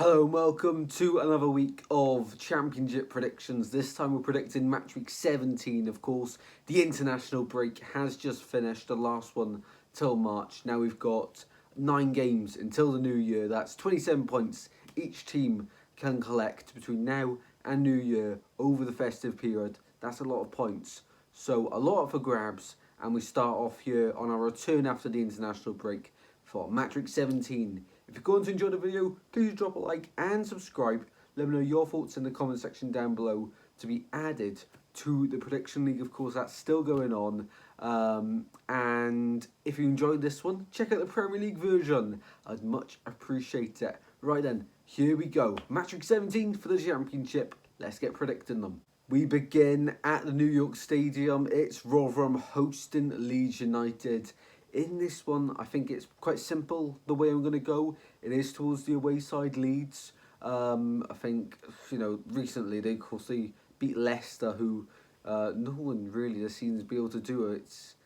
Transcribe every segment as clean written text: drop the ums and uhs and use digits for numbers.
Hello and welcome to another week of Championship predictions. This time we're predicting match week 17, of course. The international break has just finished, the last one till March. Now we've got 9 games until the new year. That's 27 points each team can collect between now and New Year over the festive period. That's a lot of points. So a lot for grabs, and we start off here on our return after the international break for match week 17. If you're going to enjoy the video, please drop a like and subscribe. Let me know your thoughts in the comment section down below to be added to the prediction league. Of course, that's still going on. And if you enjoyed this one, check out the Premier League version. I'd much appreciate it. Right then, here we go. Match week 17 for the Championship. Let's get predicting them. We begin at the New York Stadium. It's Rotherham hosting Leeds United. In this one, I think it's quite simple the way I'm going to go. It is towards the away side, Leeds. I think, recently they, of course, they beat Leicester, who no one really seems to be able to do it. It's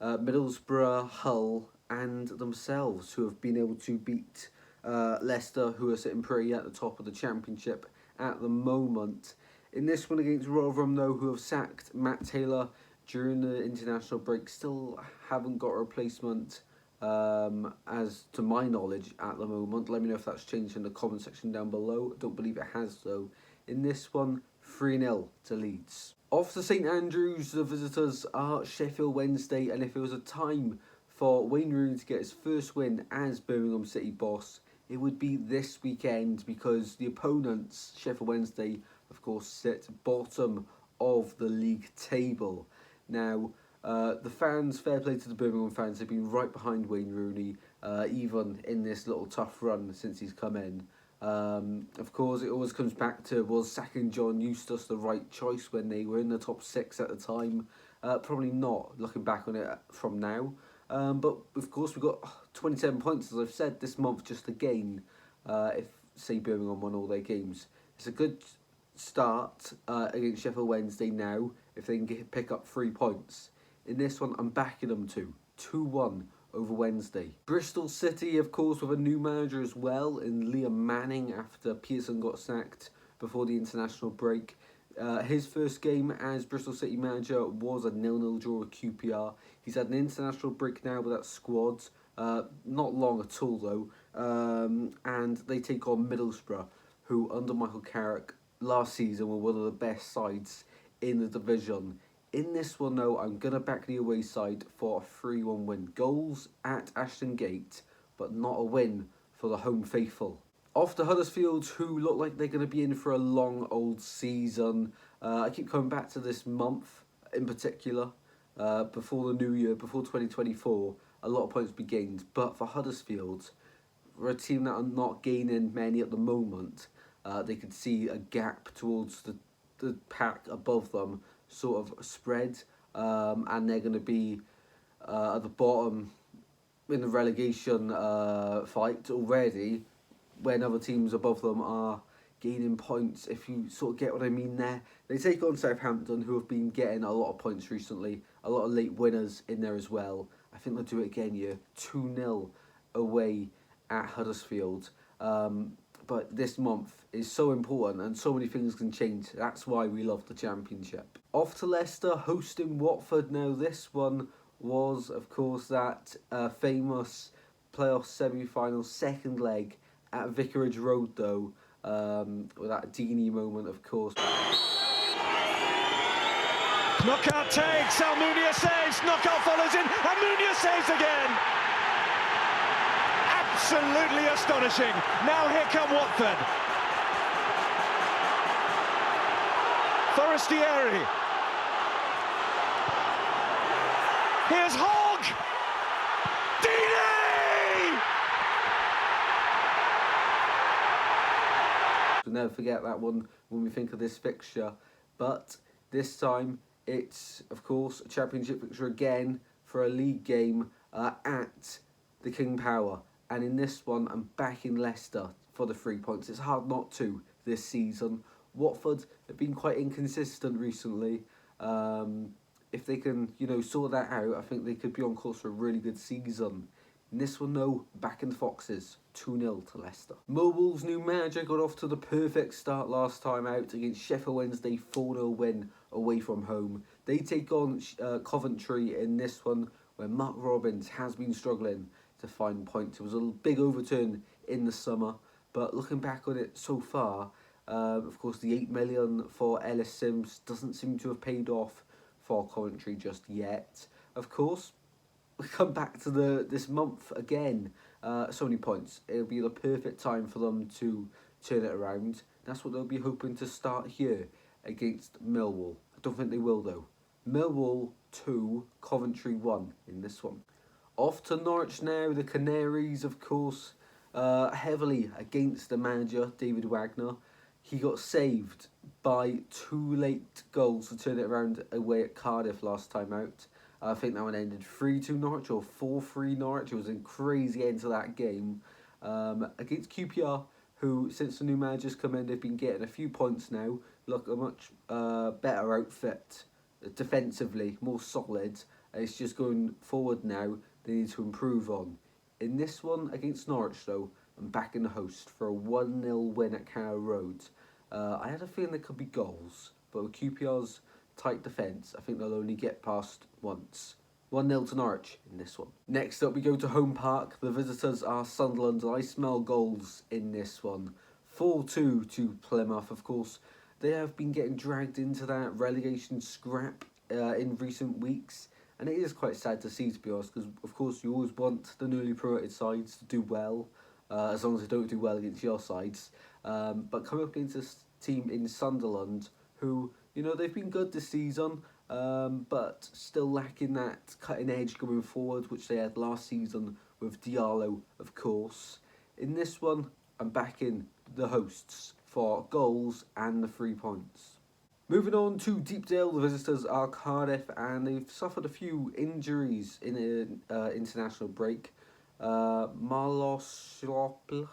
Middlesbrough, Hull and themselves who have been able to beat Leicester, who are sitting pretty at the top of the Championship at the moment. In this one against Rotherham, though, who have sacked Matt Taylor during the international break, still haven't got a replacement as to my knowledge at the moment. Let me know if that's changed in the comment section down below. I don't believe it has though. In this one, 3-0 to Leeds. Off to St Andrews, the visitors are Sheffield Wednesday, and if it was a time for Wayne Rooney to get his first win as Birmingham City boss, it would be this weekend, because the opponents, Sheffield Wednesday, of course, sit bottom of the league table. Now, the fans, fair play to the Birmingham fans, have been right behind Wayne Rooney, even in this little tough run since he's come in. Of course, it always comes back to, was sacking John Eustace the right choice when they were in the top 6 at the time? Probably not, looking back on it from now. But, of course, we've got 27 points, as I've said, this month just to gain, if, say, Birmingham won all their games. It's a good start against Sheffield Wednesday now, if they can pick up 3 points. In this one, I'm backing them to 2-1 over Wednesday. Bristol City, of course, with a new manager as well, in Liam Manning, after Pearson got sacked before the international break. His first game as Bristol City manager was a 0-0 draw with QPR. He's had an international break now with that squad. Not long at all, though. And they take on Middlesbrough, who, under Michael Carrick, last season were one of the best sides in the division. In this one, though, I'm going to back the away side for a 3-1 win. Goals at Ashton Gate, but not a win for the home faithful. Off to Huddersfield, who look like they're going to be in for a long old season. I keep coming back to this month in particular, before the new year, before 2024, a lot of points be gained. But for Huddersfield, for a team that are not gaining many at the moment, they could see a gap towards the pack above them sort of spread, and they're going to be at the bottom in the relegation fight already, when other teams above them are gaining points, if you sort of get what I mean there. They take on Southampton, who have been getting a lot of points recently, a lot of late winners in there as well. I think they'll do it again here, 2-0 away at Huddersfield. But this month is so important and so many things can change. That's why we love the Championship. Off to Leicester hosting Watford. Now this one was, of course, that famous playoff semi-final second leg at Vicarage Road, though, with that Deeney moment, of course. Knockout takes, Almunia saves, knockout follows in, Almunia saves again! Absolutely astonishing. Now here come Watford. Forestieri. Here's Hogg. Deeney! We'll never forget that one when we think of this fixture. But this time it's, of course, a Championship fixture again for a league game at the King Power. And in this one, I'm backing Leicester for the 3 points. It's hard not to this season. Watford have been quite inconsistent recently. If they can, sort that out, I think they could be on course for a really good season. In this one though, back in the Foxes, 2-0 to Leicester. Millwall's new manager got off to the perfect start last time out against Sheffield Wednesday, 4-0 win away from home. They take on Coventry in this one, where Mark Robins has been struggling to find points. It was a big overturn in the summer, but looking back on it so far, of course the 8 million for Ellis Sims doesn't seem to have paid off for Coventry just yet. Of course, we come back to this month again. So many points. It'll be the perfect time for them to turn it around. That's what they'll be hoping to start here against Millwall. I don't think they will though. Millwall 2, Coventry 1 in this one. Off to Norwich now. The Canaries, of course, heavily against the manager, David Wagner. He got saved by 2 late goals to turn it around away at Cardiff last time out. I think that one ended 3-2 Norwich or 4-3 Norwich. It was a crazy end to that game. Against QPR, who, since the new manager's come in, they've been getting a few points now. Look, a much better outfit defensively, more solid. It's just going forward now they need to improve on. In this one against Norwich, though, I'm back in the host for a 1-0 win at Carrow Road. I had a feeling there could be goals, but with QPR's tight defence, I think they'll only get past once. 1-0 to Norwich in this one. Next up, we go to Home Park. The visitors are Sunderland, and I smell goals in this one. 4-2 to Plymouth, of course. They have been getting dragged into that relegation scrap in recent weeks, and it is quite sad to see, to be honest, because of course you always want the newly promoted sides to do well, as long as they don't do well against your sides. But coming up against this team in Sunderland, who, you know, they've been good this season, but still lacking that cutting edge going forward, which they had last season with Diallo, of course. In this one, I'm backing the hosts for goals and the 3 points. Moving on to Deepdale, the visitors are Cardiff, and they've suffered a few injuries in an international break. Marlos,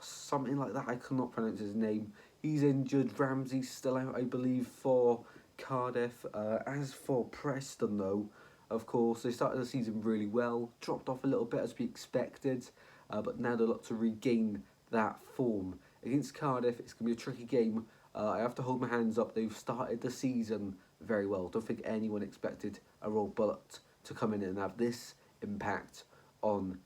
something like that, I cannot pronounce his name. He's injured. Ramsey's still out, I believe, for Cardiff. As for Preston, though, of course, they started the season really well, dropped off a little bit as we expected, but now they look to regain that form. Against Cardiff, it's going to be a tricky game. I have to hold my hands up. They've started the season very well. Don't think anyone expected a Royal Bullet to come in and have this impact on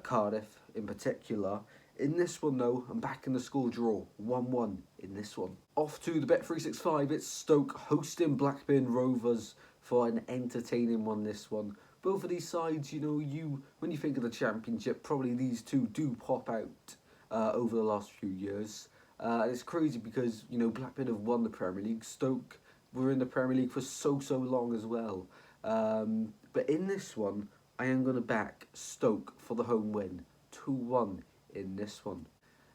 Cardiff in particular. In this one though, I'm back in the score draw, 1-1 in this one. Off to the Bet365, it's Stoke hosting Blackburn Rovers for an entertaining one this one. Both of these sides, you know, when you think of the Championship, probably these two do pop out over the last few years. And it's crazy because, you know, Blackburn have won the Premier League. Stoke were in the Premier League for so long as well. But in this one, I am going to back Stoke for the home win, 2-1 in this one.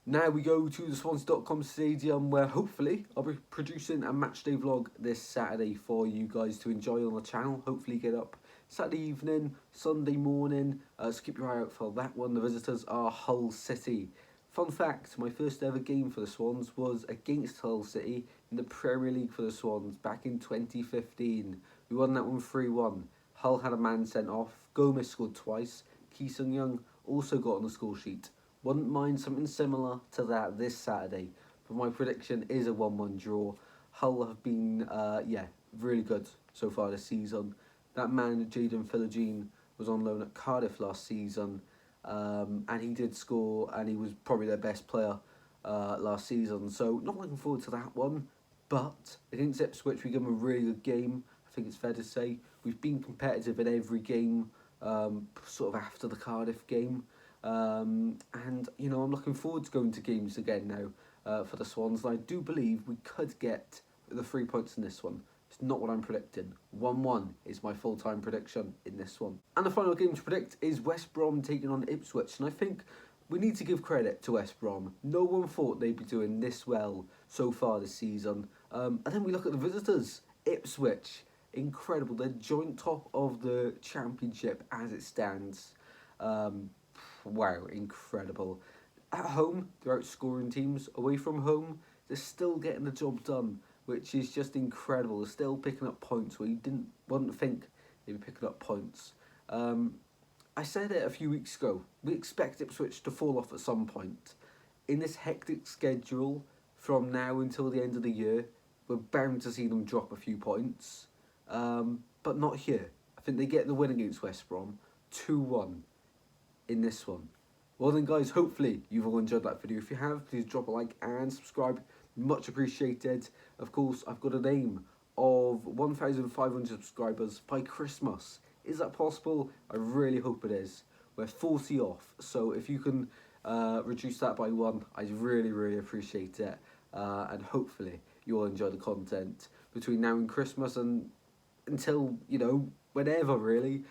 Now we go to the Swansea.com Stadium, where hopefully I'll be producing a matchday vlog this Saturday for you guys to enjoy on the channel. Hopefully get up Saturday evening, Sunday morning, so keep your eye out for that one. The visitors are Hull City. Fun fact, my first ever game for the Swans was against Hull City in the Premier League for the Swans back in 2015. We won that one 3-1. Hull had a man sent off, Gomez scored twice, Ki Sung-young also got on the score sheet. Wouldn't mind something similar to that this Saturday, but my prediction is a 1-1 draw. Hull have been, really good so far this season. That man, Jayden Philogene, was on loan at Cardiff last season, and he did score, and he was probably their best player last season. So not looking forward to that one, but against Ipswich we give them a really good game. I think it's fair to say we've been competitive in every game, sort of after the Cardiff game. And, you know, I'm looking forward to going to games again now for the Swans. And I do believe we could get the 3 points in this one. It's not what I'm predicting. 1-1 is my full-time prediction in this one. And the final game to predict is West Brom taking on Ipswich. And I think we need to give credit to West Brom. No one thought they'd be doing this well so far this season. And then we look at the visitors. Ipswich, incredible. They're joint top of the Championship as it stands. Wow, incredible. At home, they're outscoring teams. Away from home, they're still getting the job done, which is just incredible. They're still picking up points where you wouldn't think they'd be picking up points. And I said it a few weeks ago, we expect Ipswich to fall off at some point. In this hectic schedule from now until the end of the year, we're bound to see them drop a few points. But not here. I think they get the win against West Brom, 2-1 in this one. Well then guys, hopefully you've all enjoyed that video. If you have, please drop a like and subscribe. Much appreciated. Of course, I've got an aim of 1,500 subscribers by Christmas. Is that possible? I really hope it is. We're 40 off, so if you can reduce that by 1, I'd really appreciate it. And hopefully you all enjoy the content between now and Christmas and until, you know, whenever really,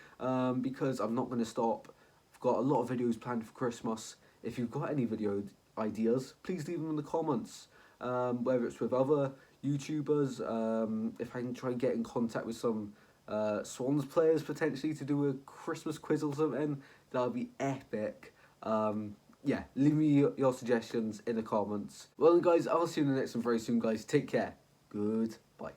because I'm not going to stop. I've got a lot of videos planned for Christmas. If you've got any video ideas, please leave them in the comments, whether it's with other YouTubers, if I can try and get in contact with some Swans players potentially to do a Christmas quiz or something, that would be epic. Yeah, leave me your suggestions in the comments. Well then guys, I'll see you in the next one very soon guys. Take care. Goodbye.